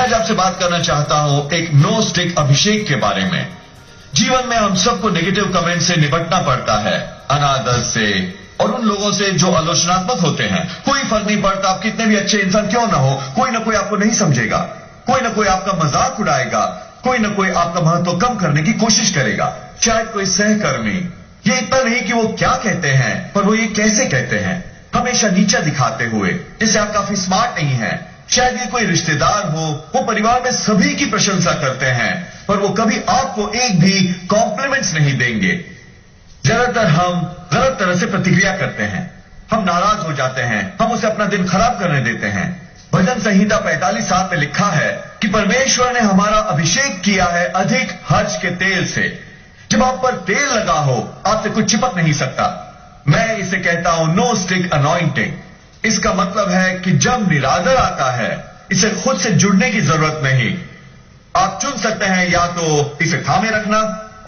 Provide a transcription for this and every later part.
आज आपसे बात करना चाहता हूं एक नो स्टिक अभिषेक के बारे में। जीवन में हम सबको नेगेटिव कमेंट से निपटना पड़ता है, अनादर से और उन लोगों से जो आलोचनात्मक होते हैं। कोई फर्क नहीं पड़ता आप कितने भी अच्छे इंसान क्यों ना हो, कोई ना कोई आपको नहीं समझेगा, कोई ना कोई आपका मजाक उड़ाएगा, कोई ना कोई आपका महत्व कम करने की कोशिश करेगा। शायद कोई सहकर्मी, ये इतना नहीं कि वो क्या कहते हैं, पर वो ये कैसे कहते हैं, हमेशा नीचा दिखाते हुए, जैसे आप काफी स्मार्ट नहीं हैं। शायद ये कोई रिश्तेदार हो, वो परिवार में सभी की प्रशंसा करते हैं, पर वो कभी आपको एक भी कॉम्प्लीमेंट्स नहीं देंगे। ज्यादातर हम गलत तरह से प्रतिक्रिया करते हैं, हम नाराज हो जाते हैं, हम उसे अपना दिन खराब करने देते हैं। भजन संहिता 45:7 में लिखा है कि परमेश्वर ने हमारा अभिषेक किया है अधिक हर्ष के तेल से। जब आप पर तेल लगा हो, आपसे कुछ चिपक नहीं सकता। मैं इसे कहता हूं नो स्टिक अनॉइंटिंग। इसका मतलब है कि जब निरादर आता है, इसे खुद से जुड़ने की जरूरत नहीं। आप चुन सकते हैं या तो इसे थामे रखना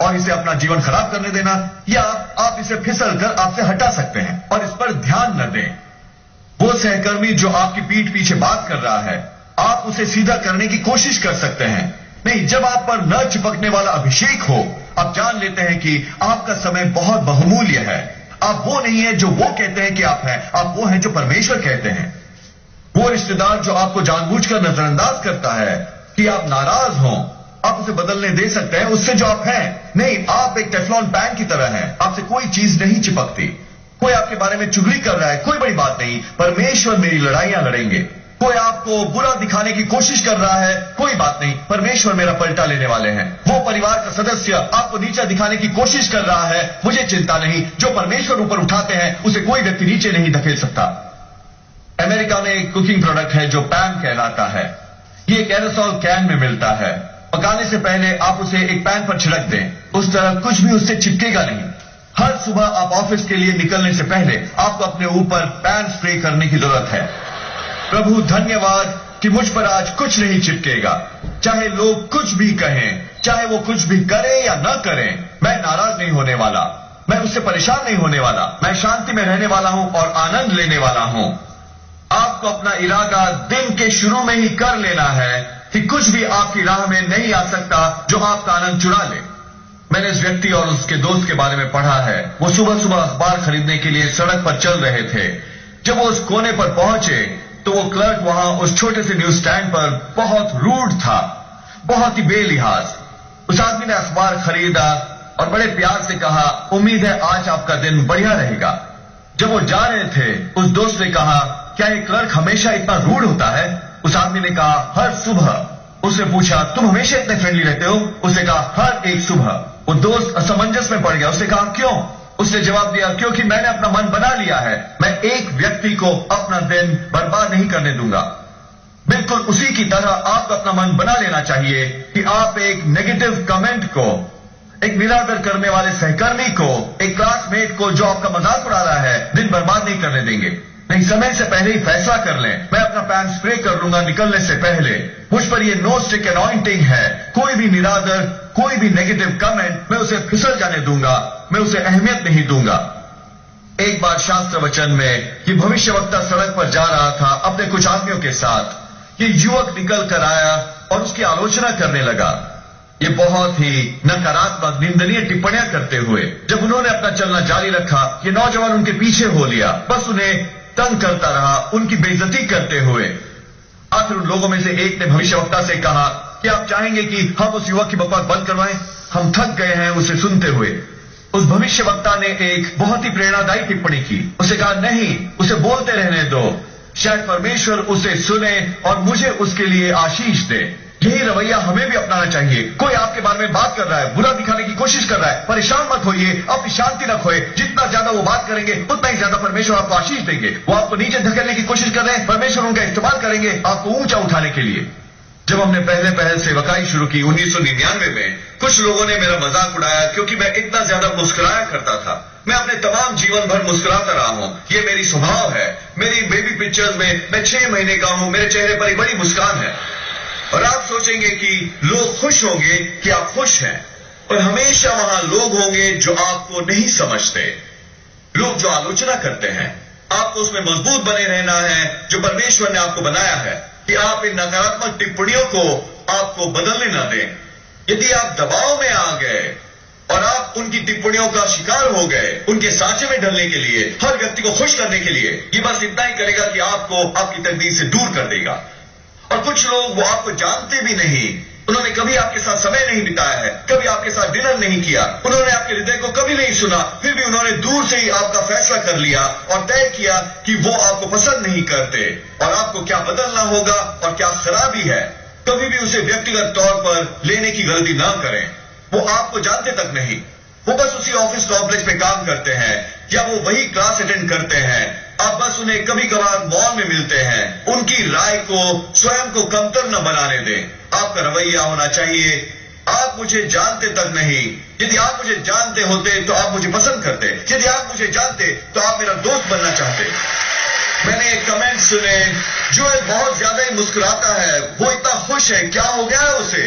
और इसे अपना जीवन खराब करने देना, या आप इसे फिसल कर आपसे हटा सकते हैं और इस पर ध्यान न दें। वो सहकर्मी जो आपकी पीठ पीछे बात कर रहा है, आप उसे सीधा करने की कोशिश कर सकते हैं। नहीं, जब आप पर न चिपकने वाला अभिषेक हो, आप जान लेते हैं कि आपका समय बहुत बहुमूल्य है। आप वो नहीं है जो वो कहते हैं कि आप हैं, आप वो हैं जो परमेश्वर कहते हैं। वो रिश्तेदार जो आपको जानबूझकर नजरअंदाज करता है कि आप नाराज हों, आप उसे बदलने दे सकते हैं उससे जो आप हैं। नहीं, आप एक टेफ्लॉन पैन की तरह हैं, आपसे कोई चीज नहीं चिपकती। कोई आपके बारे में चुगली कर रहा है, कोई बड़ी बात नहीं, परमेश्वर मेरी लड़ाइयां लड़ेंगे। कोई आपको बुरा दिखाने की कोशिश कर रहा है, कोई बात नहीं, परमेश्वर मेरा पलटा लेने वाले हैं। वो परिवार का सदस्य आपको नीचा दिखाने की कोशिश कर रहा है, मुझे चिंता नहीं, जो परमेश्वर ऊपर उठाते हैं उसे कोई व्यक्ति नीचे नहीं धकेल सकता। अमेरिका में एक कुकिंग प्रोडक्ट है जो पैन कहलाता है। ये एक एरोसॉल कैन में मिलता है। पकाने से पहले आप उसे एक पैन पर छिड़क दें, उस तरह कुछ भी उससे चिपकेगा नहीं। हर सुबह आप ऑफिस के लिए निकलने से पहले आपको अपने ऊपर पैन स्प्रे करने की जरूरत है। प्रभु धन्यवाद कि मुझ पर आज कुछ नहीं चिपकेगा। चाहे लोग कुछ भी कहें, चाहे वो कुछ भी करें या न करें, मैं नाराज नहीं होने वाला, मैं उससे परेशान नहीं होने वाला। मैं शांति में रहने वाला हूं और आनंद लेने वाला हूं। आपको अपना इरादा दिन के शुरू में ही कर लेना है कि कुछ भी आपकी राह में नहीं आ सकता जो आपका आनंद चुरा ले। मैंने इस व्यक्ति और उसके दोस्त के बारे में पढ़ा है। वो सुबह सुबह अखबार खरीदने के लिए सड़क पर चल रहे थे। जब वो उस कोने पर पहुंचे तो वो क्लर्क वहां उस छोटे से न्यूज स्टैंड पर बहुत रूड था, बहुत ही बेलिहाज। उस आदमी ने अखबार खरीदा और बड़े प्यार से कहा, उम्मीद है आज आपका दिन बढ़िया रहेगा। जब वो जा रहे थे, उस दोस्त ने कहा, क्या ये क्लर्क हमेशा इतना रूड होता है? उस आदमी ने कहा, हर सुबह। उसने पूछा, तुम हमेशा इतने फ्रेंडली रहते हो? उसने कहा, हर एक सुबह। वो दोस्त असमंजस में पड़ गया। उसने कहा, क्यों? उसने जवाब दिया, क्योंकि मैंने अपना मन बना लिया है, मैं एक व्यक्ति को अपना दिन बर्बाद नहीं करने दूंगा। बिल्कुल उसी की तरह आपको अपना मन बना लेना चाहिए कि आप एक नेगेटिव कमेंट को, एक निरादर करने वाले सहकर्मी को, एक क्लासमेट को जो आपका मजाक उड़ा रहा है, दिन बर्बाद नहीं करने देंगे। नहीं, समय से पहले ही फैसला कर लें, मैं अपना पैन स्प्रे कर लूंगा निकलने से पहले। मुझ पर ये नो स्टिक अनॉइंटिंग है। कोई भी निरादर, कोई भी नेगेटिव कमेंट, मैं उसे फिसल जाने दूंगा, मैं उसे अहमियत नहीं दूंगा। एक बार शास्त्र वचन में ये भविष्यवक्ता सड़क पर जा रहा था अपने कुछ आदमियों के साथ। ये युवक निकल कर आया और उसकी आलोचना करने लगा, ये बहुत ही नकारात्मक निंदनीय टिप्पणियां करते हुए। जब उन्होंने अपना चलना जारी रखा, ये नौजवान उनके पीछे हो लिया, बस उन्हें तंग करता रहा, उनकी बेइज्जती करते हुए। आखिर उन लोगों में से एक ने भविष्यवक्ता से कहा कि आप चाहेंगे कि हम उस युवक की बकवास बंद करवाएं? हम थक गए हैं उसे सुनते हुए। उस भविष्यवक्ता ने एक बहुत ही प्रेरणादायी टिप्पणी की। उसे कहा, नहीं, उसे बोलते रहने दो, शायद परमेश्वर उसे सुने और मुझे उसके लिए आशीष दे। यही रवैया हमें भी अपनाना चाहिए। कोई आपके बारे में बात कर रहा है, बुरा दिखाने की कोशिश कर रहा है, परेशान मत होइए, अपनी शांति न खोए। जितना ज्यादा वो बात करेंगे उतना ही ज्यादा परमेश्वर आपको आशीष देंगे। वो आपको नीचे धकेलने की कोशिश कर रहे हैं, परमेश्वर उनका इस्तेमाल करेंगे आपको ऊंचा उठाने के लिए। जब हमने पहले सेवकाई शुरू की 1999 में, कुछ लोगों ने मेरा मजाक उड़ाया क्योंकि मैं इतना ज्यादा मुस्कुराया करता था। मैं अपने तमाम जीवन भर मुस्कुराता रहा हूं, ये मेरी स्वभाव है। मेरी बेबी पिक्चर्स में मैं 6 महीने का हूं, मेरे चेहरे पर एक बड़ी मुस्कान है। और आप सोचेंगे कि लोग खुश होंगे कि आप खुश हैं, और हमेशा वहां लोग होंगे जो आपको नहीं समझते, लोग जो आलोचना करते हैं। आपको उसमें मजबूत बने रहना है जो परमेश्वर ने आपको बनाया है। कि आप इन नकारात्मक टिप्पणियों को आपको बदलने न दें। यदि आप दबाव में आ गए और आप उनकी टिप्पणियों का शिकार हो गए, उनके सांचे में ढलने के लिए, हर व्यक्ति को खुश करने के लिए, ये बस इतना ही करेगा कि आपको आपकी तकदीर से दूर कर देगा। और कुछ लोग वो आपको जानते भी नहीं, उन्होंने कभी आपके साथ समय नहीं बिताया है, कभी आपके साथ डिनर नहीं किया, उन्होंने आपके हृदय को कभी नहीं सुना, फिर भी उन्होंने दूर से ही आपका फैसला कर लिया और तय किया कि वो आपको पसंद नहीं करते और आपको क्या बदलना होगा और क्या खराबी है। कभी भी उसे व्यक्तिगत तौर पर लेने की गलती ना करें। वो आपको जानते तक नहीं, वो बस उसी ऑफिस कॉम्प्लेक्स में काम करते हैं या वो वही क्लास अटेंड करते हैं। आप बस उन्हें कभी कभार मॉल में मिलते हैं। उनकी राय को स्वयं को कमतर न बनाने दें। आपका रवैया होना चाहिए, आप मुझे जानते तक नहीं। यदि आप मुझे जानते होते तो आप मुझे पसंद करते। यदि आप मुझे जानते तो आप मेरा दोस्त बनना चाहते। मैंने एक कमेंट सुने, जोएल बहुत ज्यादा ही मुस्कुराता है, वो इतना खुश है, क्या हो गया है उसे।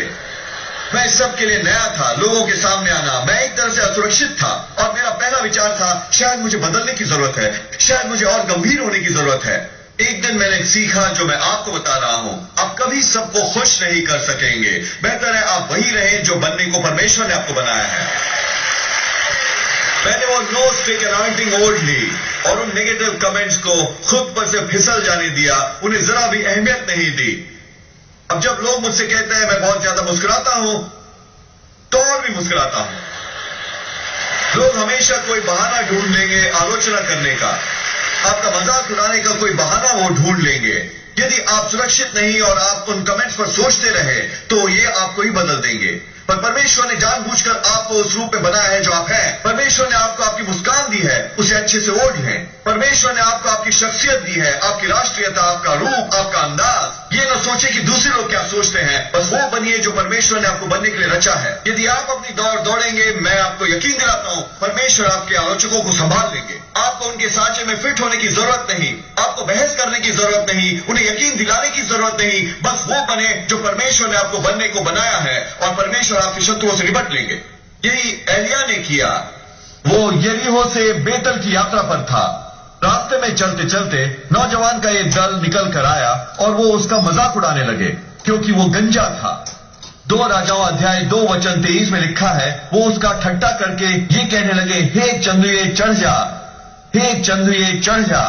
मैं इस सब के लिए नया था, लोगों के सामने आना, मैं एक तरह से असुरक्षित था और मेरा पहला विचार था शायद मुझे बदलने की जरूरत है, शायद मुझे और गंभीर होने की जरूरत है। एक दिन मैंने सीखा जो मैं आपको बता रहा हूं, आप कभी सबको खुश नहीं कर सकेंगे। बेहतर है आप वही रहें जो बनने को परमेश्वर ने आपको बनाया है। मैंने वो नो स्टिक अनॉइंटिंग ओढ़ ली और उन नेगेटिव कमेंट्स को खुद पर से फिसल जाने दिया, उन्हें जरा भी अहमियत नहीं दी। अब जब लोग मुझसे कहते हैं मैं बहुत ज्यादा मुस्कुराता हूं, तो और भी मुस्कुराता हूं। लोग हमेशा कोई बहाना ढूंढ लेंगे आलोचना करने का, आपका मजाक उड़ाने का कोई बहाना वो ढूंढ लेंगे। यदि आप सुरक्षित नहीं और आप उन कमेंट्स पर सोचते रहे तो ये आपको ही बदल देंगे। पर परमेश्वर ने जानबूझकर आपको उस रूप में बनाया है जो आप हैं। परमेश्वर ने आपको आपकी मुस्कान दी है, उसे अच्छे से ओढ़ लें। परमेश्वर ने आपको आपकी शख्सियत दी है, आपकी राष्ट्रीयता, आपका रूप, आपका अंदाज। ये न सोचे कि दूसरे लोग क्या सोचते हैं, बस वो बनिए जो परमेश्वर ने आपको बनने के लिए रचा है। यदि आप अपनी दौड़ दौड़ेंगे, मैं आपको यकीन दिलाता हूं परमेश्वर आपके आलोचकों को संभाल लेंगे। आपको उनके सांचे में फिट होने की जरूरत नहीं, आपको बहस करने की जरूरत नहीं, उन्हें यकीन दिलाने की जरूरत नहीं। बस वो बने जो परमेश्वर ने आपको बनने को बनाया है और परमेश्वर आपके शत्रुओं से निपट लेंगे। यही एलिया ने किया। वो यरीहो से बेतल की यात्रा पर था। रास्ते में चलते चलते नौजवान का एक दल निकल कर आया और वो उसका मजाक उड़ाने लगे क्योंकि वो गंजा था। 2 राजाओं अध्याय 2 वचन 23 में लिखा है, वो उसका ठट्टा करके ये कहने लगे, हे चंद्रिये चढ़ जा, हे चंद्रिये चढ़ जा।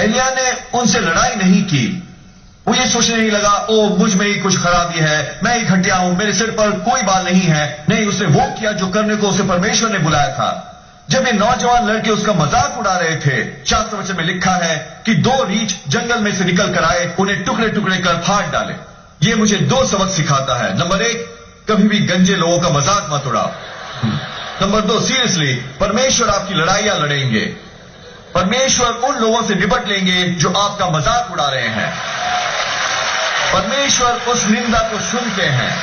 एलिया ने उनसे लड़ाई नहीं की। वो ये सोचने नहीं लगा, ओ मुझ में ही कुछ खराबी है, मैं ही घटिया हूं, मेरे सिर पर कोई बाल नहीं है। नहीं, उसने वो किया जो करने को उसे परमेश्वर ने बुलाया था। जब ये नौजवान लड़के उसका मजाक उड़ा रहे थे, शास्त्र वचन में लिखा है कि 2 रीछ जंगल में से निकल कर आए, उन्हें टुकड़े टुकड़े कर फाड़ डाले। ये मुझे 2 सबक सिखाता है। नंबर 1, कभी भी गंजे लोगों का मजाक मत उड़ाओ। नंबर 2, सीरियसली परमेश्वर आपकी लड़ाइयां लड़ेंगे। परमेश्वर उन लोगों से निपट लेंगे जो आपका मजाक उड़ा रहे हैं। परमेश्वर उस निंदा को सुनते हैं,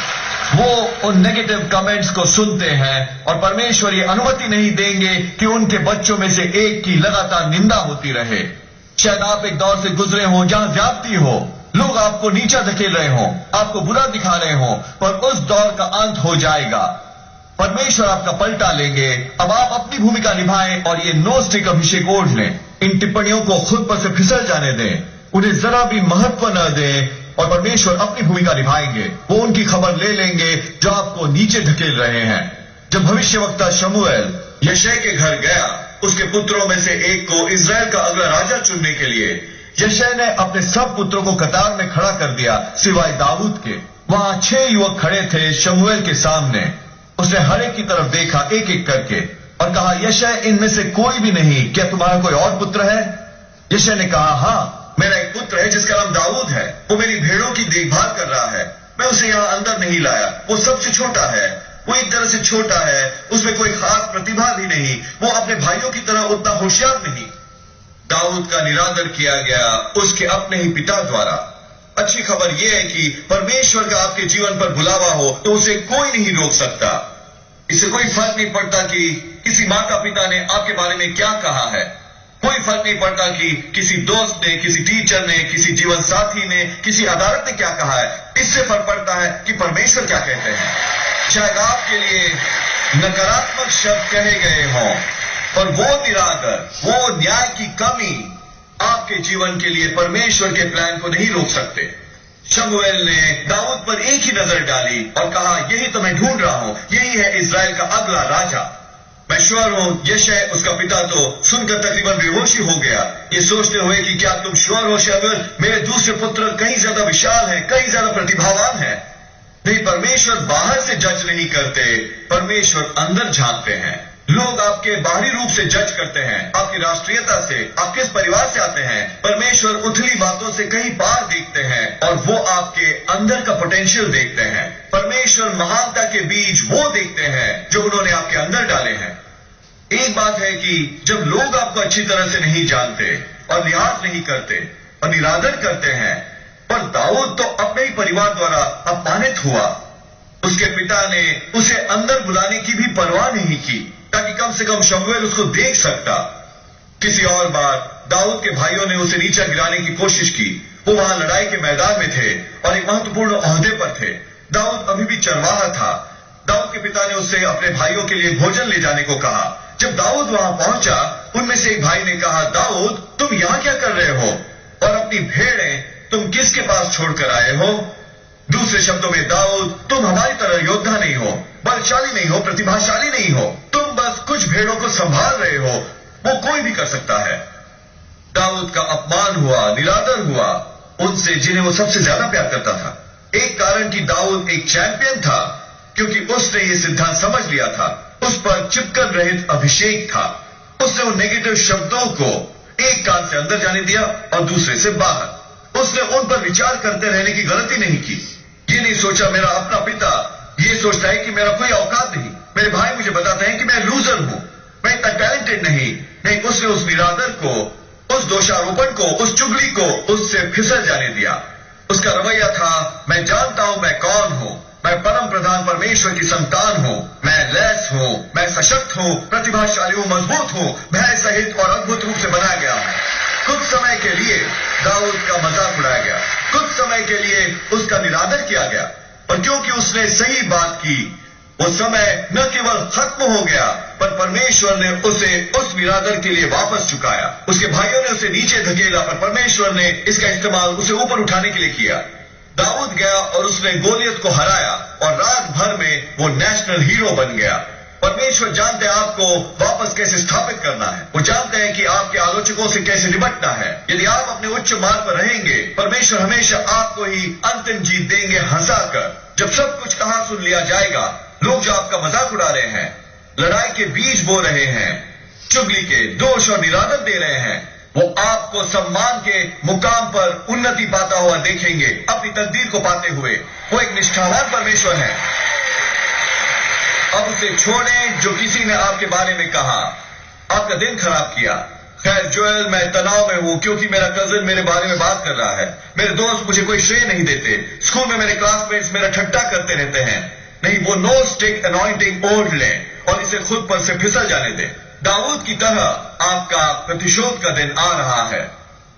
वो उन नेगेटिव कमेंट्स को सुनते हैं और परमेश्वर ये अनुमति नहीं देंगे कि उनके बच्चों में से एक की लगातार निंदा होती रहे। शायद आप एक दौर से गुजरे हों जहां ज्यादती हो, लोग आपको नीचा धकेल रहे हों, आपको बुरा दिखा रहे हों, पर उस दौर का अंत हो जाएगा। परमेश्वर आपका पलटा लेंगे। अब आप अपनी भूमिका निभाएं और ये नो स्टिक अभिषेक ओढ़ लें। इन टिप्पणियों को खुद पर से फिसल जाने दें, उन्हें जरा भी महत्व न दें और परमेश्वर अपनी भूमिका निभाएंगे। वो उनकी खबर ले लेंगे जो आपको नीचे धकेल रहे हैं। जब भविष्यवक्ता शमूएल यशै के घर गया, उसके पुत्रों में से एक को इजराइल का अगला राजा चुनने के लिए, यशै ने अपने सब पुत्रों को कतार में खड़ा कर दिया सिवाय दाऊद के। वहां 6 युवक खड़े थे शमूएल के सामने। उसने हर एक की तरफ देखा एक एक करके और कहा, यशै इनमें से कोई भी नहीं, क्या तुम्हारा कोई और पुत्र है? यशै ने कहा, हाँ, मेरा एक पुत्र है जिसका नाम दाऊद है। वो मेरी भेड़ों की देखभाल कर रहा है। मैं उसे यहां अंदर नहीं लाया। वो सबसे छोटा है, वो एक तरह से छोटा है, उसमें कोई खास प्रतिभा भी नहीं, वो अपने भाइयों की तरह उतना होशियार नहीं। दाऊद का निरादर किया गया उसके अपने ही पिता द्वारा। अच्छी खबर यह है कि परमेश्वर का आपके जीवन पर बुलावा हो तो उसे कोई नहीं रोक सकता। इससे कोई फर्क नहीं पड़ता कि किसी माता पिता ने आपके बारे में क्या कहा है। कोई फर्क नहीं पड़ता कि किसी दोस्त ने, किसी टीचर ने, किसी जीवन साथी ने, किसी अदालत ने क्या कहा है। इससे फर्क पड़ता है कि परमेश्वर क्या कहते हैं। शायद आपके लिए नकारात्मक शब्द कहे गए हों और वो निरादर, वो न्याय की कमी, आपके जीवन के लिए परमेश्वर के प्लान को नहीं रोक सकते। शमूएल ने दाऊद पर एक ही नजर डाली और कहा, यही तो मैं ढूंढ रहा हूं, यही है इजराइल का अगला राजा। मैं श्योर हूं यशै उसका पिता तो सुनकर तकरीबन बेहोश ही हो गया, ये सोचते हुए कि क्या तुम श्योर हो शमूएल, मेरे दूसरे पुत्र कहीं ज्यादा विशाल हैं, कहीं ज्यादा प्रतिभावान हैं। नहीं, परमेश्वर बाहर से जज नहीं करते, परमेश्वर अंदर झांकते हैं। लोग आपके बाहरी रूप से जज करते हैं, आपकी राष्ट्रीयता से, आप किस परिवार से आते हैं। परमेश्वर उथली बातों से कहीं पार देखते हैं और वो आपके अंदर का पोटेंशियल देखते हैं। परमेश्वर महानता के बीज वो देखते हैं जो उन्होंने आपके अंदर डाले हैं। एक बात है कि जब लोग आपको अच्छी तरह से नहीं जानते और लिहाज नहीं करते और निरादर करते हैं, पर दाऊद तो अपने ही परिवार द्वारा अपमानित हुआ। उसके पिता ने उसे अंदर बुलाने की भी परवाह नहीं की ताकि कम से कम शमूएल उसको देख सकता। किसी और बार दाऊद के भाइयों ने उसे नीचे गिराने की कोशिश की। वो वहां लड़ाई के मैदान में थे और एक महत्वपूर्ण ओहदे पर थे। दाऊद अभी भी चरवाहा था। दाऊद के पिता ने उससे अपने भाइयों के लिए भोजन ले जाने को कहा। जब दाऊद वहां पहुंचा, उनमें से एक भाई ने कहा, दाऊद तुम यहां क्या कर रहे हो और अपनी भेड़ें तुम किसके पास छोड़कर आए हो? दूसरे शब्दों में, दाऊद तुम हमारी तरह योद्धा नहीं हो, बलशाली नहीं हो, प्रतिभाशाली नहीं हो, तुम बस कुछ भेड़ों को संभाल रहे हो, वो कोई भी कर सकता है। दाऊद का अपमान हुआ, निरादर हुआ उनसे जिन्हें वो सबसे ज्यादा प्यार करता था। एक कारण कि दाऊद एक चैंपियन था, क्योंकि उसने ये सिद्धांत समझ लिया था, उस पर चिपकन रहित अभिषेक था। उसने उन नेगेटिव शब्दों को एक कान से अंदर जाने दिया और दूसरे से बाहर। उसने उन पर विचार करते रहने की गलती नहीं की। ये नहीं सोचा मेरा अपना पिता ये सोचता है कि मेरा कोई औकात नहीं, मेरे भाई मुझे बताते हैं कि मैं लूजर हूं, मैं इतना टैलेंटेड नहीं। उसने उस निरादर को, उस दोषारोपण को, उस चुगली को उससे फिसल जाने दिया। उसका रवैया था, मैं जानता हूं मैं कौन हूं, मैं परम प्रधान परमेश्वर की संतान हूं, मैं लैस हूं, मैं सशक्त हूं, प्रतिभाशाली हूं, मजबूत हूं, भय सहित और अद्भुत रूप से बनाया गया हूं। कुछ समय के लिए दाऊद का मजाक उड़ाया गया, कुछ समय के लिए उसका निरादर किया गया, और क्योंकि उसने सही बात की, वो समय न केवल खत्म हो गया, पर परमेश्वर ने उसे उस निरादर के लिए वापस चुकाया। उसके भाइयों ने उसे नीचे धकेला, पर परमेश्वर ने इसका इस्तेमाल उसे ऊपर उठाने के लिए किया। दाऊद गया और उसने गोलियत को हराया और रात भर में वो नेशनल हीरो बन गया। परमेश्वर जानते हैं आपको वापस कैसे स्थापित करना है। वो जानते हैं कि आपके आलोचकों से कैसे निपटना है। यदि आप अपने उच्च मार्ग पर रहेंगे, परमेश्वर हमेशा आपको ही अंतिम जीत देंगे हंसाकर। जब सब कुछ कहा सुन लिया जाएगा, लोग जो आपका मजाक उड़ा रहे हैं, लड़ाई के बीज बो रहे हैं, चुगली के दोष और निरादर दे रहे हैं, वो आपको सम्मान के मुकाम पर उन्नति पाता हुआ देखेंगे, अपनी तकदीर को पाते हुए। वो एक निष्ठावान परमेश्वर है। अब उसे छोड़ें जो किसी ने आपके बारे में कहा, आपका दिन खराब किया। खैर जोएल, मैं तनाव में हूं क्योंकि मेरा कजिन मेरे बारे में बात कर रहा है। मेरे दोस्त मुझे कोई श्रेय नहीं देते। स्कूल में मेरे क्लासमेट्स मेरा ठट्टा करते रहते हैं। नहीं, वो नो स्टिक अनॉइंटिंग ओढ़ लें और इसे खुद पर से फिसल जाने दें। दाऊद की तरह आपका प्रतिशोध का दिन आ रहा है।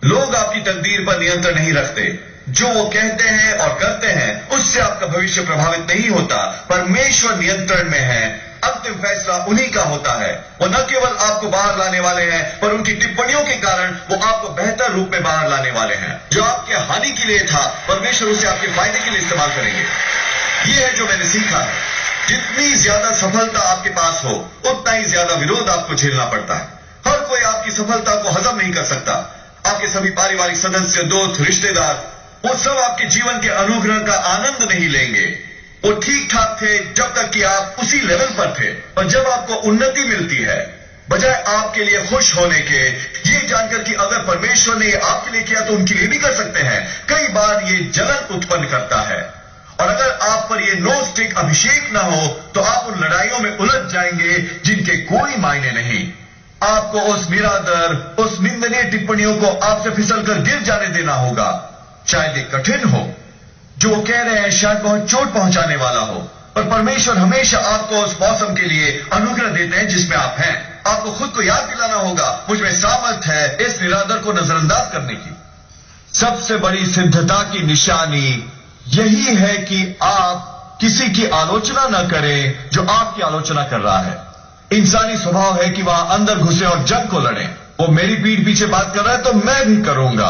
लोग आपकी तकदीर पर नियंत्रण नहीं रखते। जो वो कहते हैं और करते हैं उससे आपका भविष्य प्रभावित नहीं होता। परमेश्वर नियंत्रण में है। अंतिम फैसला उन्हीं का होता है। वो न केवल आपको बाहर लाने वाले हैं, पर उनकी टिप्पणियों के कारण वो आपको बेहतर रूप में बाहर लाने वाले हैं। जो आपके हानि के लिए था, परमेश्वर उसे आपके फायदे के लिए इस्तेमाल करेंगे। ये है जो मैंने सीखा है। जितनी ज्यादा सफलता आपके पास हो, उतना ही ज्यादा विरोध आपको झेलना पड़ता है। हर कोई आपकी सफलता को हजम नहीं कर सकता। आपके सभी पारिवारिक सदस्य, दोस्त, रिश्तेदार, वो सब आपके जीवन के अनुग्रह का आनंद नहीं लेंगे। वो ठीक ठाक थे जब तक कि आप उसी लेवल पर थे, और जब आपको उन्नति मिलती है, बजाय आपके लिए खुश होने के, ये जानकर कि अगर परमेश्वर ने ये आपके लिए किया तो उनके लिए भी कर सकते हैं, कई बार ये जलन उत्पन्न करता है। और अगर आप पर ये नो स्टिक अभिषेक ना हो, तो आप उन लड़ाइयों में उलझ जाएंगे जिनके कोई मायने नहीं। आपको उस निरादर, उस निंदनीय टिप्पणियों को आपसे फिसलकर गिर जाने देना होगा। शायद ये कठिन हो, जो वो कह रहे हैं शायद बहुत चोट पहुंचाने वाला हो, पर परमेश्वर हमेशा आपको उस मौसम के लिए अनुग्रह देते हैं जिसमें आप हैं। आपको खुद को याद दिलाना होगा, मुझ में सामर्थ है इस निरादर को नजरअंदाज करने की। सबसे बड़ी सिद्धता की निशानी यही है कि आप किसी की आलोचना न करें जो आपकी आलोचना कर रहा है। इंसानी स्वभाव है कि वह अंदर घुसे और जंग को लड़े। वो मेरी पीठ पीछे बात कर रहा है तो मैं भी करूंगा।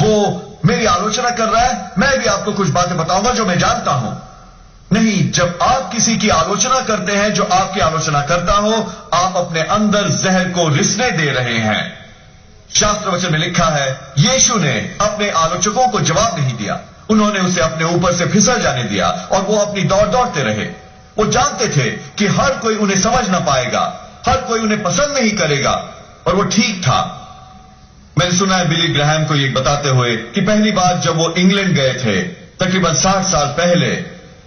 वो मेरी आलोचना कर रहा है, मैं भी आपको कुछ बातें बताऊंगा जो मैं जानता हूं। नहीं, जब आप किसी की आलोचना करते हैं जो आपकी आलोचना करता हो, आप अपने अंदर जहर को रिसने दे रहे हैं। शास्त्र वचन में लिखा है, यीशु ने अपने आलोचकों को जवाब नहीं दिया। उन्होंने उसे अपने ऊपर से फिसल जाने दिया और वो अपनी दौड़ दौड़ते रहे। वो जानते थे कि हर कोई उन्हें समझ ना पाएगा, हर कोई उन्हें पसंद नहीं करेगा, और वो ठीक था। मैंने सुना है बिली ग्राहम को ये बताते हुए कि पहली बार जब वो इंग्लैंड गए थे, तकरीबन 60 साल पहले,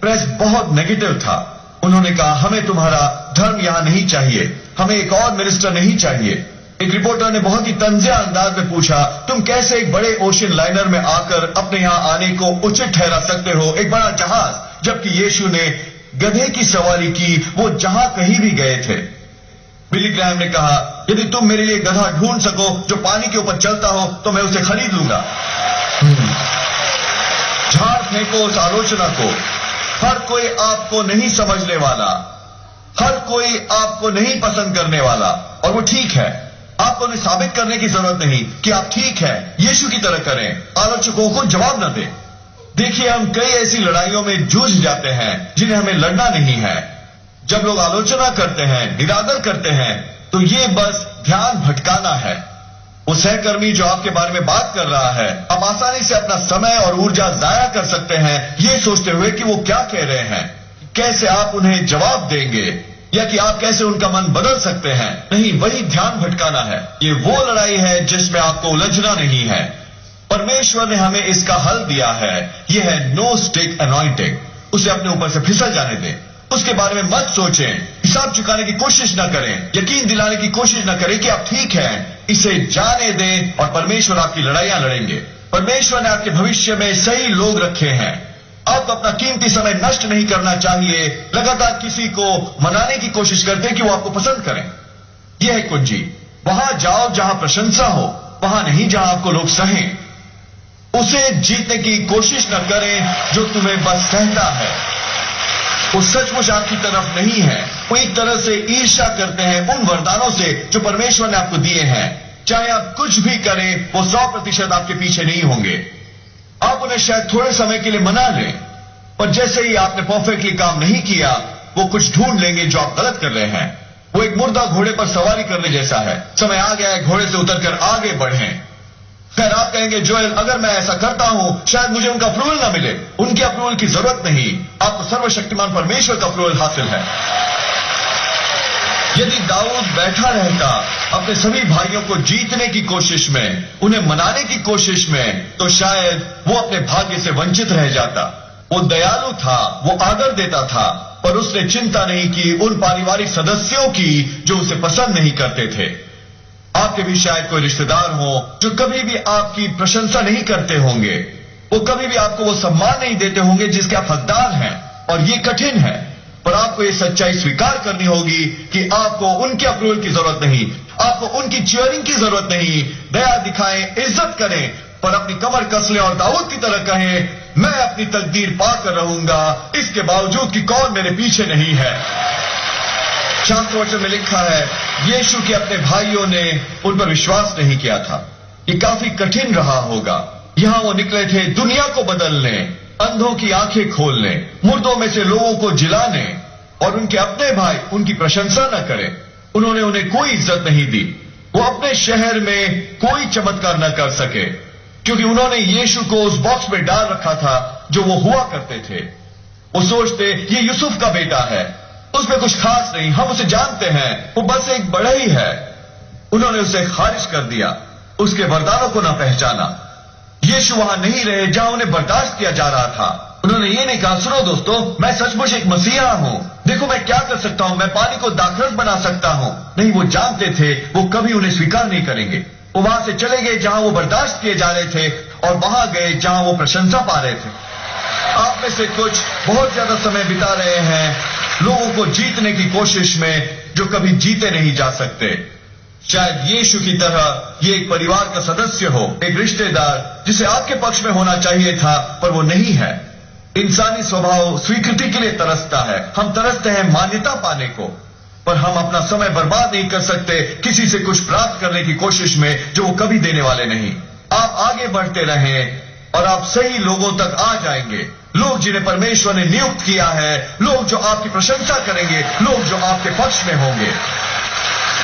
प्रेस बहुत नेगेटिव था। उन्होंने कहा, हमें तुम्हारा धर्म यहां नहीं चाहिए, हमें एक और मिनिस्टर नहीं चाहिए। एक रिपोर्टर ने बहुत ही तंजिया अंदाज में पूछा, तुम कैसे एक बड़े ओशियन लाइनर में आकर अपने यहां आने को उचित ठहरा सकते हो, एक बड़ा जहाज, जबकि यीशु ने गधे की सवारी की, वो जहां कहीं भी गए थे। बिली ग्राहम ने कहा, यदि तुम मेरे लिए गधा ढूंढ सको जो पानी के ऊपर चलता हो तो मैं उसे खरीद लूंगा। झाड़ फेंको उस आलोचना को। हर कोई आपको नहीं समझने वाला, हर कोई आपको नहीं पसंद करने वाला, और वो ठीक है। आपको उन्हें साबित करने की जरूरत नहीं कि आप ठीक है, यीशु की तरह करें, आलोचकों को जवाब न दें। देखिए, हम कई ऐसी लड़ाइयों में जूझ जाते हैं जिन्हें हमें लड़ना नहीं है। जब लोग आलोचना करते हैं, निरादर करते हैं, तो ये बस ध्यान भटकाना है। वो सहकर्मी जो आपके बारे में बात कर रहा है, आप आसानी से अपना समय और ऊर्जा जाया कर सकते हैं ये सोचते हुए कि वो क्या कह रहे हैं, कैसे आप उन्हें जवाब देंगे, या कि आप कैसे उनका मन बदल सकते हैं। नहीं, वही ध्यान भटकाना है। ये वो लड़ाई है जिसमें आपको उलझना नहीं है। परमेश्वर ने हमें इसका हल दिया है। यह है नो स्टिक अनॉइंटिंग। उसे अपने ऊपर से फिसल जाने दें, उसके बारे में मत सोचें, हिसाब चुकाने की कोशिश न करें, यकीन दिलाने की कोशिश न करें कि आप ठीक हैं। इसे जाने दें और परमेश्वर आपकी लड़ाइयां लड़ेंगे। परमेश्वर ने आपके भविष्य में सही लोग रखे हैं। आपको अपना कीमती समय नष्ट नहीं करना चाहिए लगातार किसी को मनाने की कोशिश करते कि वो आपको पसंद करें। यह है कुंजी। वहां जाओ जहां प्रशंसा हो, वहां नहीं जहां आपको लोग सहें। उसे जीतने की कोशिश न करें जो तुम्हें बस सहता है। वो सचमुच आपकी तरफ नहीं है। वो एक तरह से ईर्ष्या करते हैं उन वरदानों से जो परमेश्वर ने आपको दिए हैं। चाहे आप कुछ भी करें, वो 100% आपके पीछे नहीं होंगे। आप उन्हें शायद थोड़े समय के लिए मना लें, पर जैसे ही आपने परफेक्टली काम नहीं किया, वो कुछ ढूंढ लेंगे जो आप गलत कर रहे हैं। वो एक मुर्दा घोड़े पर सवारी करने जैसा है। समय आ गया है घोड़े से उतरकर आगे बढ़ें। खैर, आप कहेंगे, जोएल, अगर मैं ऐसा करता हूं शायद मुझे उनका अप्रूवल ना मिले। उनके अप्रूवल की जरूरत नहीं, आपको सर्वशक्तिमान परमेश्वर का अप्रूवल हासिल है। यदि दाऊद बैठा रहता अपने सभी भाइयों को जीतने की कोशिश में, उन्हें मनाने की कोशिश में, तो शायद वो अपने भाग्य से वंचित रह जाता। वो दयालु था, वो आदर देता था, पर उसने चिंता नहीं की उन पारिवारिक सदस्यों की जो उसे पसंद नहीं करते थे। आपके भी शायद कोई रिश्तेदार हो जो कभी भी आपकी प्रशंसा नहीं करते होंगे। वो कभी भी आपको वो सम्मान नहीं देते होंगे जिसके आप हकदार हैं, और ये कठिन है, पर आपको ये सच्चाई स्वीकार करनी होगी कि आपको उनके अप्रूवल की जरूरत नहीं, आपको उनकी चीयरिंग की जरूरत नहीं। दया दिखाएं, इज्जत करें, पर अपनी कमर कस लें और दाऊद की तरह कहें, मैं अपनी तकदीर पाकर रहूंगा, इसके बावजूद कि कौन मेरे पीछे नहीं है। शास्त्र वचन में लिखा है, यीशु के अपने भाइयों ने उन पर विश्वास नहीं किया था। ये काफी कठिन रहा होगा। यहां वो निकले थे दुनिया को बदलने, अंधों की आंखें खोलने, मुर्दों में से लोगों को जिलाने, और उनके अपने भाई उनकी प्रशंसा न करें। उन्होंने उन्हें कोई इज्जत नहीं दी। वो अपने शहर में कोई चमत्कार न कर सके, क्योंकि उन्होंने यीशु को उस बॉक्स में डाल रखा था जो वो हुआ करते थे। वो सोचते, ये यूसुफ का बेटा है, उसमें कुछ खास नहीं, हम उसे जानते हैं, वो बस एक बढ़ई है। उन्होंने उसे खारिज कर दिया, उसके वरदानों को न पहचाना। यीशु वहां नहीं रहे जहां उन्हें बर्दाश्त किया जा रहा था। उन्होंने ये नहीं कहा, सुनो दोस्तों, मैं सचमुच एक मसीहा हूं, देखो मैं क्या कर सकता हूं, मैं पानी को दाखरस बना सकता हूं। नहीं, वो जानते थे वो कभी उन्हें स्वीकार नहीं करेंगे। वो वहां से चले गए जहां वो बर्दाश्त किए जा रहे थे, और वहां गए जहां वो प्रशंसा पा रहे थे। आप में से कुछ बहुत ज्यादा समय बिता रहे हैं लोगों को जीतने की कोशिश में जो कभी जीते नहीं जा सकते। शायद यीशु की तरह ये एक परिवार का सदस्य हो, एक रिश्तेदार जिसे आपके पक्ष में होना चाहिए था, पर वो नहीं है। इंसानी स्वभाव स्वीकृति के लिए तरसता है। हम तरसते हैं मान्यता पाने को। पर हम अपना समय बर्बाद नहीं कर सकते किसी से कुछ प्राप्त करने की कोशिश में जो वो कभी देने वाले नहीं। आप आगे बढ़ते रहें और आप सही लोगों तक आ जाएंगे, लोग जिन्हें परमेश्वर ने नियुक्त किया है, लोग जो आपकी प्रशंसा करेंगे, लोग जो आपके पक्ष में होंगे।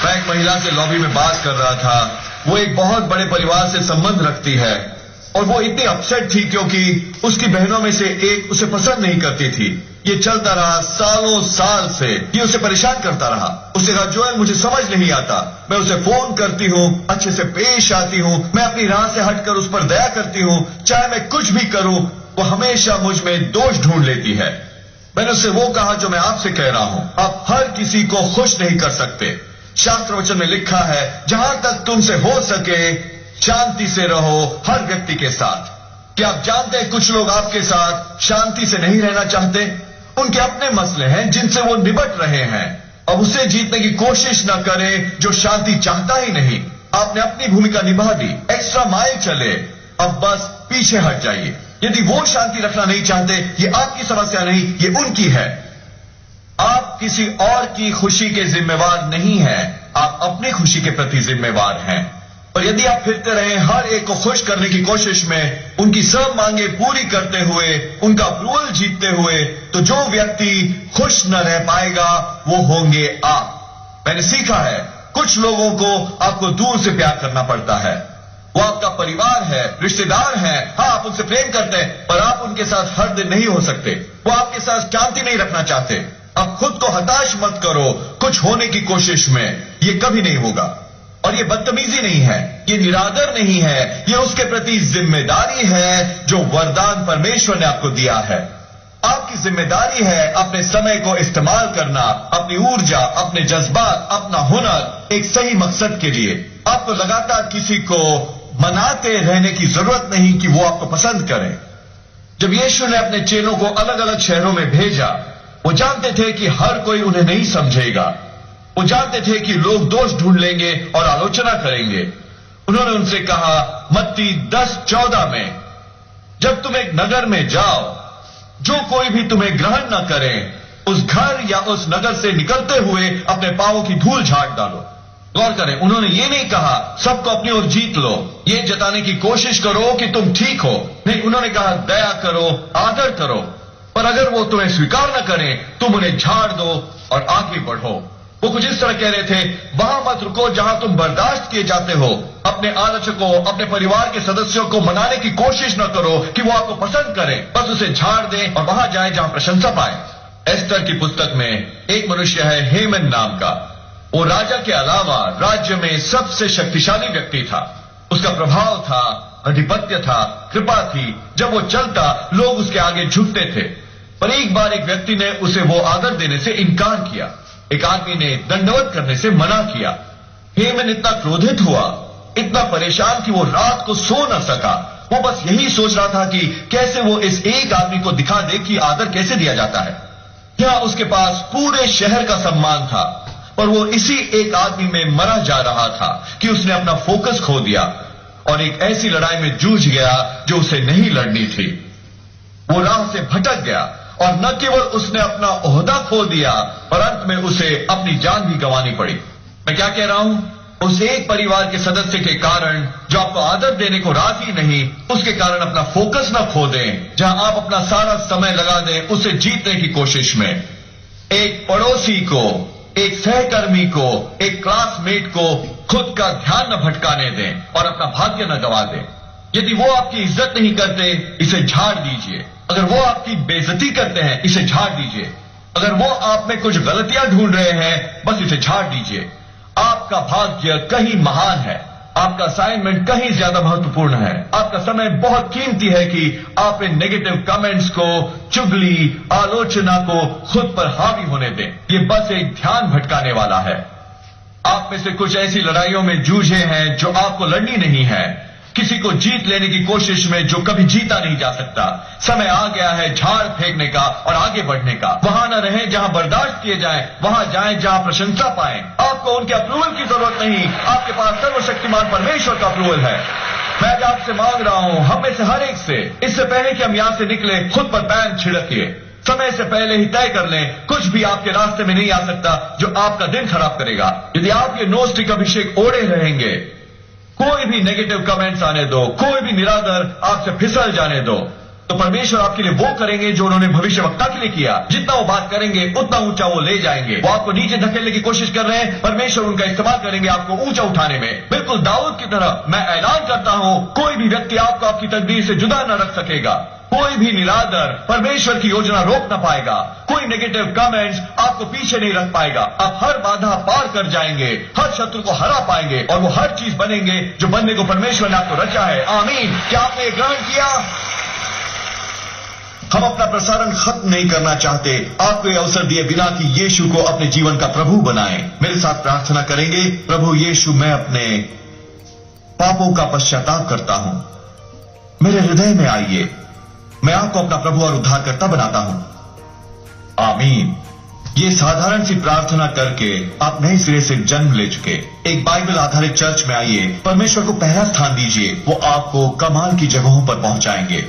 मैं एक महिला से लॉबी में बात कर रहा था। वो एक बहुत बड़े परिवार से संबंध रखती है और वो इतनी अपसेट थी क्योंकि उसकी बहनों में से एक उसे पसंद नहीं करती थी। ये चलता रहा सालों साल से, ये उसे परेशान करता रहा। उसने कहा, जोएल मुझे समझ नहीं आता, मैं उसे फोन करती हूं, अच्छे से पेश आती हूं, मैं अपनी राह से हटकर उस पर दया करती हूं, चाहे मैं कुछ भी करूं वो हमेशा मुझ में दोष ढूंढ लेती है। मैंने उससे वो कहा जो मैं आपसे कह रहा हूं, आप हर किसी को खुश नहीं कर सकते। शास्त्र वचन में लिखा है, जहां तक तुमसे हो सके शांति से रहो हर व्यक्ति के साथ। क्या आप जानते हैं कुछ लोग आपके साथ शांति से नहीं रहना चाहते? उनके अपने मसले हैं जिनसे वो निपट रहे हैं। अब उसे जीतने की कोशिश न करें जो शांति चाहता ही नहीं। आपने अपनी भूमिका निभा दी, एक्स्ट्रा माइल चले, अब बस पीछे हट जाइए। यदि वो शांति रखना नहीं चाहते, ये आपकी समस्या नहीं, ये उनकी है। आप किसी और की खुशी के जिम्मेवार नहीं हैं, आप अपनी खुशी के प्रति जिम्मेवार हैं। और यदि आप फिरते रहे हर एक को खुश करने की कोशिश में, उनकी सब मांगे पूरी करते हुए, उनका अप्रूवल जीतते हुए, तो जो व्यक्ति खुश न रह पाएगा वो होंगे आप। मैंने सीखा है कुछ लोगों को आपको दूर से प्यार करना पड़ता है। वो आपका परिवार है, रिश्तेदार है, हाँ आप उनसे प्रेम करते हैं, पर आप उनके साथ हर दिन नहीं हो सकते। वो आपके साथ शांति नहीं रखना चाहते। अब खुद को हताश मत करो कुछ होने की कोशिश में, ये कभी नहीं होगा। और ये बदतमीजी नहीं है, ये निरादर नहीं है, ये उसके प्रति जिम्मेदारी है जो वरदान परमेश्वर ने आपको दिया है। आपकी जिम्मेदारी है अपने समय को इस्तेमाल करना, अपनी ऊर्जा, अपने जज्बात, अपना हुनर एक सही मकसद के लिए। आपको लगातार किसी को मनाते रहने की जरूरत नहीं कि वो आपको पसंद करें। जब यीशु ने अपने चेलों को अलग अलग शहरों में भेजा, वो जानते थे कि हर कोई उन्हें नहीं समझेगा। वो जानते थे कि लोग दोष ढूंढ लेंगे और आलोचना करेंगे। उन्होंने उनसे कहा मत्ती 10:14 में, जब तुम एक नगर में जाओ, जो कोई भी तुम्हें ग्रहण न करे, उस घर या उस नगर से निकलते हुए अपने पांवों की धूल झाड़ डालो। गौर करें, उन्होंने ये नहीं कहा सबको अपनी ओर जीत लो, ये जताने की कोशिश करो कि तुम ठीक हो। नहीं, उन्होंने कहा दया करो, आदर करो, पर अगर वो तुम्हें स्वीकार न करें तुम उन्हें झाड़ दो और आगे बढ़ो। वो कुछ इस तरह कह रहे थे, वहां मत रुको जहां तुम बर्दाश्त किए जाते हो। अपने आलोचकों, अपने परिवार के सदस्यों को मनाने की कोशिश न करो कि वो आपको पसंद करें, बस उसे झाड़ दें और वहां जाएं जहां प्रशंसा पाए। एस्तर की पुस्तक में एक मनुष्य है हेमन नाम का। वो राजा के अलावा राज्य में सबसे शक्तिशाली व्यक्ति था। उसका प्रभाव था, अधिपत्य था, कृपा थी। जब वो चलता लोग उसके आगे झुकते थे। पर एक बार एक व्यक्ति ने उसे वो आदर देने से इनकार किया। एक आदमी ने दंडवत करने से मना किया। हेमन इतना क्रोधित हुआ, इतना परेशान कि वो रात को सो न सका। वो बस यही सोच रहा था कि कैसे वो इस एक आदमी को दिखा दे कि आदर कैसे दिया जाता है। यहां उसके पास पूरे शहर का सम्मान था, पर वो इसी एक आदमी में मरा जा रहा था कि उसने अपना फोकस खो दिया और एक ऐसी लड़ाई में जूझ गया जो उसे नहीं लड़नी थी। वो राह से भटक गया और न केवल उसने अपना ओहदा खो दिया, पर अंत में उसे अपनी जान भी गंवानी पड़ी। मैं क्या कह रहा हूं? उस एक परिवार के सदस्य के कारण जो आपको आदर देने को राजी नहीं, उसके कारण अपना फोकस न खो दें। जहां आप अपना सारा समय लगा दें उसे जीतने की कोशिश में। एक पड़ोसी को, एक सहकर्मी को, एक क्लासमेट को खुद का ध्यान न भटकाने दें और अपना भाग्य न गवा दें। यदि वो आपकी इज्जत नहीं करते, इसे झाड़ दीजिए। अगर वो आपकी बेइज्जती करते हैं, इसे झाड़ दीजिए। अगर वो आप में कुछ गलतियां ढूंढ रहे हैं, बस इसे झाड़ दीजिए। आपका भाग्य कहीं महान है, आपका असाइनमेंट कहीं ज्यादा महत्वपूर्ण है। आपका समय बहुत कीमती है कि आप इन नेगेटिव कमेंट्स को, चुगली, आलोचना को खुद पर हावी होने दें। ये बस एक ध्यान भटकाने वाला है। आप में से कुछ ऐसी लड़ाइयों में जूझे हैं जो आपको लड़नी नहीं है, किसी को जीत लेने की कोशिश में जो कभी जीता नहीं जा सकता। समय आ गया है झाड़ फेंकने का और आगे बढ़ने का। वहां न रहें जहां बर्दाश्त किए जाएं, वहां जाएं जहां प्रशंसा पाएं। आपको उनके अप्रूवल की जरूरत नहीं, आपके पास सर्वशक्तिमान परमेश्वर का अप्रूवल है। मैं आज आपसे मांग रहा हूं, हम में से हर एक से, इससे पहले कि हम यहां से निकले, खुद पर पैन छिड़किए। समय से पहले ही तय कर लें, कुछ भी आपके रास्ते में नहीं आ सकता जो आपका दिन खराब करेगा। यदि आप ये नो स्टिक अभिषेक ओढ़े रहेंगे, कोई भी नेगेटिव कमेंट्स आने दो, कोई भी निरादर आपसे फिसल जाने दो, तो परमेश्वर आपके लिए वो करेंगे जो उन्होंने भविष्यवक्ता के लिए किया। जितना वो बात करेंगे उतना ऊंचा वो ले जाएंगे। वो आपको नीचे धकेलने की कोशिश कर रहे हैं, परमेश्वर उनका इस्तेमाल करेंगे आपको ऊंचा उठाने में। बिल्कुल दाऊद की तरह मैं ऐलान करता हूं, कोई भी व्यक्ति आपको आपकी तकदीर से जुदा न रख सकेगा। कोई भी निरादर परमेश्वर की योजना रोक न पाएगा। कोई नेगेटिव कमेंट्स आपको पीछे नहीं रख पाएगा। आप हर बाधा पार कर जाएंगे, हर शत्रु को हरा पाएंगे और वो हर चीज बनेंगे जो बनने को परमेश्वर ने आपको रचा है। आमीन। क्या आपने ये ग्रहण किया? हम अपना प्रसारण खत्म नहीं करना चाहते, आपको ये अवसर दिए बिना कि यीशु को अपने जीवन का प्रभु बनाएं। मेरे साथ प्रार्थना करेंगे। प्रभु यीशु, मैं अपने पापों का पश्चाताप करता हूं, मेरे हृदय में आइए, मैं आपको अपना प्रभु और उद्धारकर्ता बनाता हूं। आमीन। ये साधारण सी प्रार्थना करके आप नए सिरे से जन्म ले चुके। एक बाइबल आधारित चर्च में आइए, परमेश्वर को पहला स्थान दीजिए, वो आपको कमाल की जगहों पर पहुंचाएंगे।